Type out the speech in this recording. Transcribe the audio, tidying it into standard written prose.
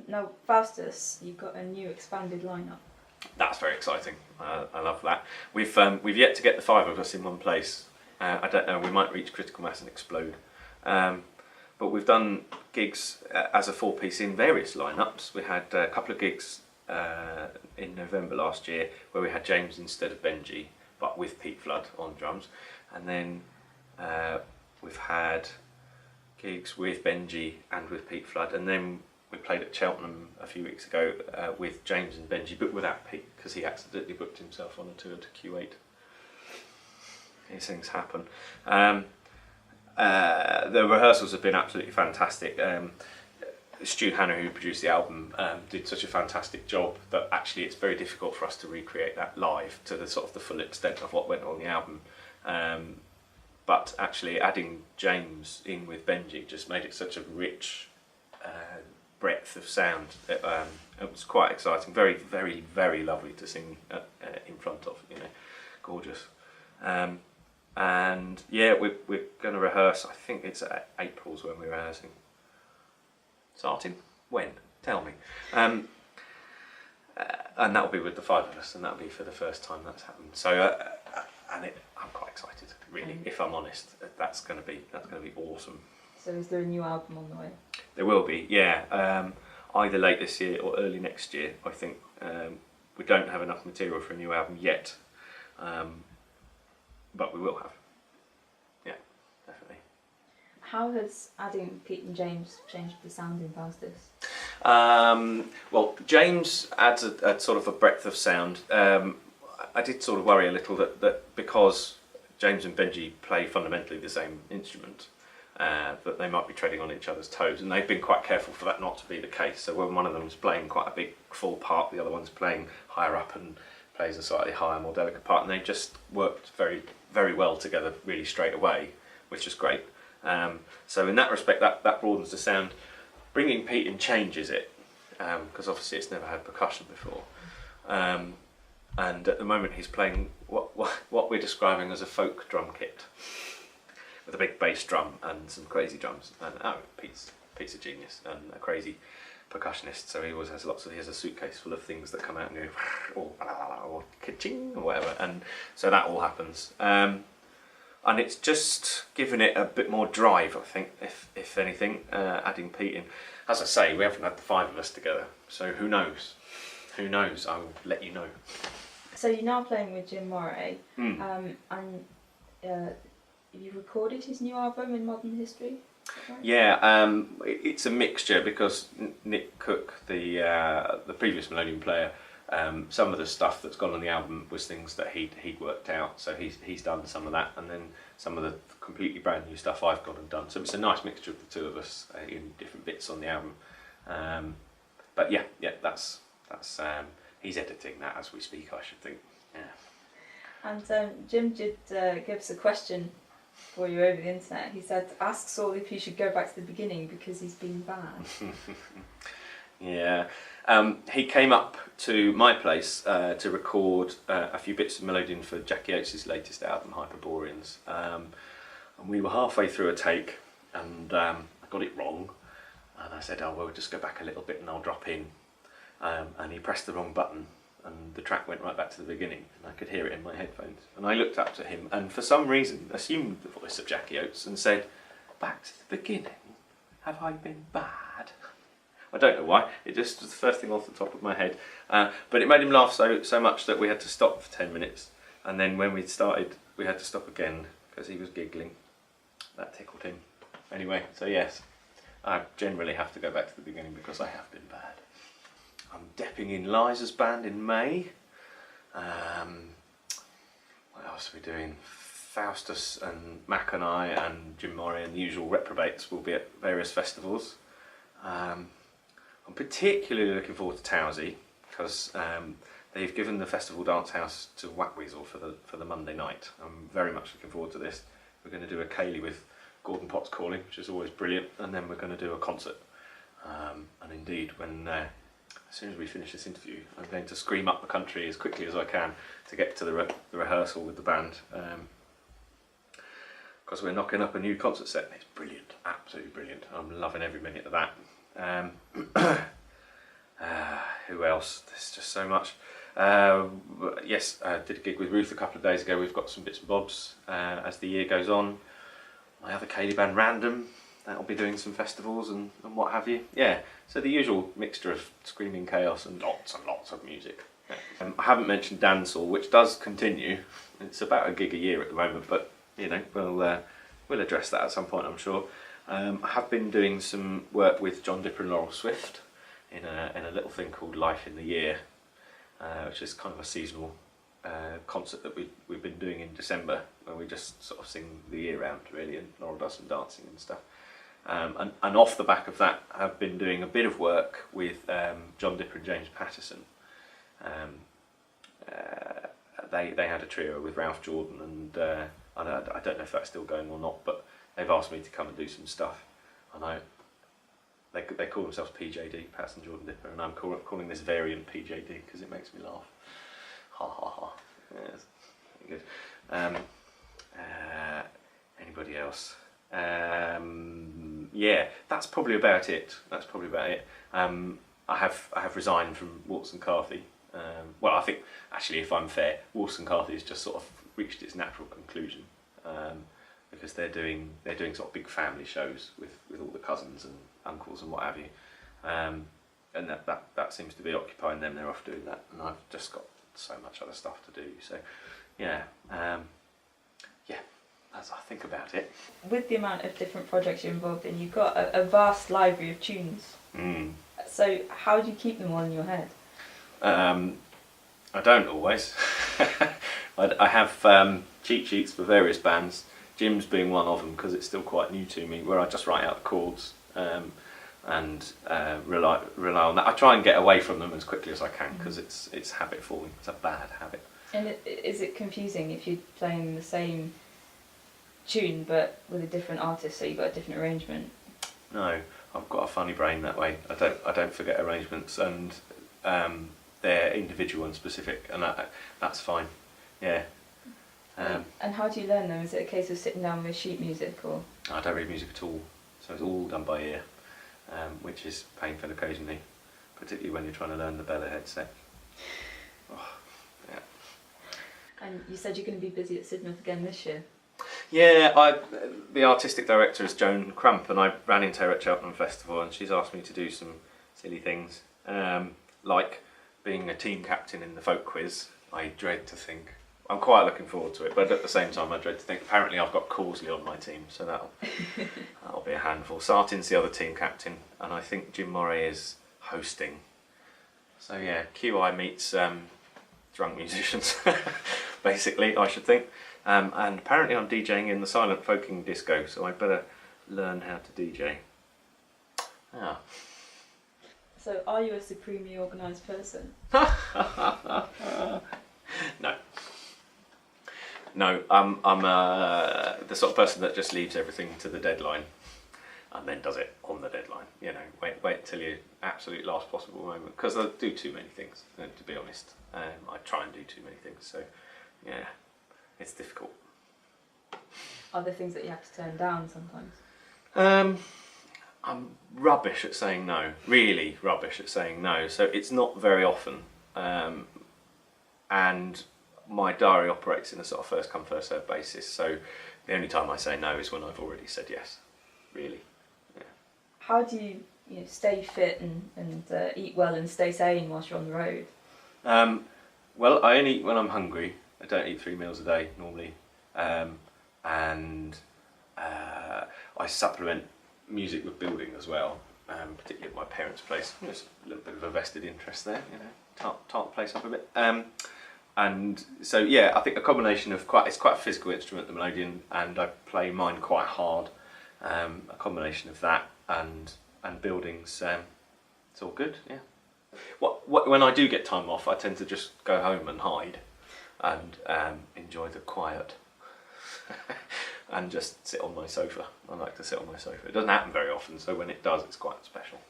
Now, Faustus, you've got a new expanded lineup. That's very exciting. I love that. We've yet to get the 5 of us in one place. I don't know. We might reach critical mass and explode. But we've done gigs as a 4-piece in various lineups. We had a couple of gigs in November last year where we had James instead of Benji, but with Pete Flood on drums, and then we've had gigs with Benji and with Pete Flood, and then we played at Cheltenham a few weeks ago with James and Benji, but without Pete because he accidentally booked himself on a tour to Q8. These things happen. The rehearsals have been absolutely fantastic. Stu Hanna, who produced the album, did such a fantastic job that actually it's very difficult for us to recreate that live to the sort of the full extent of what went on the album. But actually adding James in with Benji just made it such a rich breadth of sound. It was quite exciting, very, very, very lovely to sing in front of, gorgeous. And yeah, we're going to rehearse, I think it's April's when we're rehearsing. Starting? When? Tell me. And that'll be with the 5 of us, and that'll be for the first time that's happened. So, I'm quite excited, really. If I'm honest, that's going to be awesome. So, is there a new album on the way? There will be, yeah. Either late this year or early next year. I think we don't have enough material for a new album yet, but we will have. Yeah, definitely. How has adding Pete and James changed the sound in Faustus? Well, James adds a sort of a breadth of sound. I did sort of worry a little that because James and Benji play fundamentally the same instrument, that they might be treading on each other's toes, and they've been quite careful for that not to be the case. So when one of them's playing quite a big full part, the other one's playing higher up and plays a slightly higher, more delicate part, and they just worked very, very well together really straight away, which is great. So in that respect, that broadens the sound. Bringing Pete in changes it, because obviously it's never had percussion before. And at the moment he's playing what we're describing as a folk drum kit, with a big bass drum and some crazy drums. And Pete's a genius and a crazy percussionist, so he always has he has a suitcase full of things that come out and go or ka-ching or whatever, and so that all happens. And it's just given it a bit more drive, I think, if anything, adding Pete in. As I say, we haven't had the 5 of us together, so who knows? Who knows? I will let you know. So you're now playing with Jim Moray, and you recorded his new album in Modern History? Right? Yeah, it's a mixture because Nick Cook, the previous melodeon player, some of the stuff that's gone on the album was things that he'd worked out, so he's done some of that, and then some of the completely brand new stuff I've gone and done. So it's a nice mixture of the two of us in different bits on the album. But yeah, that's he's editing that as we speak, I should think. Yeah. And Jim did give us a question for you over the internet. He said, "Ask Saul if he should go back to the beginning because he's been bad." Yeah. He came up to my place to record a few bits of melodeon for Jackie Oates' latest album, Hyperboreans. And we were halfway through a take, and I got it wrong. And I said, "Oh, well, we'll just go back a little bit and I'll drop in." And he pressed the wrong button, and the track went right back to the beginning, and I could hear it in my headphones. And I looked up to him, and for some reason assumed the voice of Jackie Oates and said, "Back to the beginning? Have I been bad?" I don't know why, it just was the first thing off the top of my head. But it made him laugh so much that we had to stop for 10 minutes. And then when we'd started, we had to stop again because he was giggling. That tickled him. Anyway, so yes, I generally have to go back to the beginning because I have been bad. I'm depping in Liza's band in May. What else are we doing? Faustus and Mac and I and Jim Moray and the usual reprobates will be at various festivals. I'm particularly looking forward to Towsey because they've given the festival dance house to Whackweasel for the Monday night. I'm very much looking forward to this. We're going to do a ceilidh with Gordon Potts calling, which is always brilliant, and then we're going to do a concert. And indeed, as soon as we finish this interview, I'm going to scream up the country as quickly as I can to get to the rehearsal with the band, because we're knocking up a new concert set. It's brilliant, absolutely brilliant. I'm loving every minute of that. Who else? There's just so much. Yes, I did a gig with Ruth a couple of days ago. We've got some bits and bobs as the year goes on. My other Cayley band, Random, that'll be doing some festivals and what have you. Yeah, so the usual mixture of screaming chaos and lots of music. I haven't mentioned Dancehall, which does continue. It's about a gig a year at the moment, but you know, we'll address that at some point, I'm sure. I have been doing some work with John Dipper and Laurel Swift in a little thing called Life in the Year, which is kind of a seasonal concert that we've been doing in December, where we just sort of sing the year round really, and Laurel does some dancing and stuff. And off the back of that, I've been doing a bit of work with John Dipper and James Patterson. They had a trio with Ralph Jordan, and I don't know if that's still going or not, but they've asked me to come and do some stuff. I know they call themselves PJD, Patterson, Jordan, Dipper, and I'm calling this variant PJD because it makes me laugh. Ha ha ha. Yeah, it's good. Anybody else? Yeah, that's probably about it. I have resigned from Waltz and Carthy. Well, I think actually, if I'm fair, Waltz and Carthy has just sort of reached its natural conclusion, because they're doing sort of big family shows with all the cousins and uncles and what have you, and that seems to be occupying them. They're off doing that, and I've just got so much other stuff to do. So yeah, as I think about it. With the amount of different projects you're involved in, you've got a vast library of tunes. So how do you keep them all in your head? I don't always. I have cheat sheets for various bands, Jim's being one of them because it's still quite new to me, where I just write out the chords and rely on that. I try and get away from them as quickly as I can because it's habit forming. It's a bad habit. And is it confusing if you're playing the same tune but with a different artist, so you've got a different arrangement? No, I've got a funny brain that way. I don't forget arrangements, and they're individual and specific, and that's fine. Yeah. And how do you learn them? Is it a case of sitting down with sheet music, or? I don't read music at all, so it's all done by ear, which is painful occasionally, particularly when you're trying to learn the Bella headset. Oh, yeah. And you said you're going to be busy at Sidmouth again this year. Yeah, the artistic director is Joan Crump, and I ran into her at Cheltenham Festival, and she's asked me to do some silly things, like being a team captain in the folk quiz. I dread to think. I'm quite looking forward to it, but at the same time I dread to think. Apparently I've got Corsley on my team, so that'll be a handful. Sartin's the other team captain, and I think Jim Morey is hosting. So yeah, QI meets drunk musicians, basically, I should think. And apparently I'm DJing in the silent folking disco, so I'd better learn how to DJ. Ah. So are you a supremely organised person? No, I'm the sort of person that just leaves everything to the deadline and then does it on the deadline. You know, wait till your absolute last possible moment, because I do too many things, to be honest. I try and do too many things, so yeah, it's difficult. Are there things that you have to turn down sometimes? I'm rubbish at saying no, really rubbish at saying no, so it's not very often, and my diary operates in a sort of first come first served basis, so the only time I say no is when I've already said yes, really. Yeah. How do you stay fit and eat well and stay sane whilst you're on the road? Well, I only eat when I'm hungry. I don't eat 3 meals a day normally, and I supplement music with building as well, particularly at my parents' place. There's a little bit of a vested interest there, tart the place up a bit. And so yeah, I think a combination of it's quite a physical instrument, the melodeon, and I play mine quite hard. A combination of that and buildings, it's all good. Yeah. When I do get time off, I tend to just go home and hide, and enjoy the quiet, and just sit on my sofa. I like to sit on my sofa. It doesn't happen very often, so when it does, it's quite special.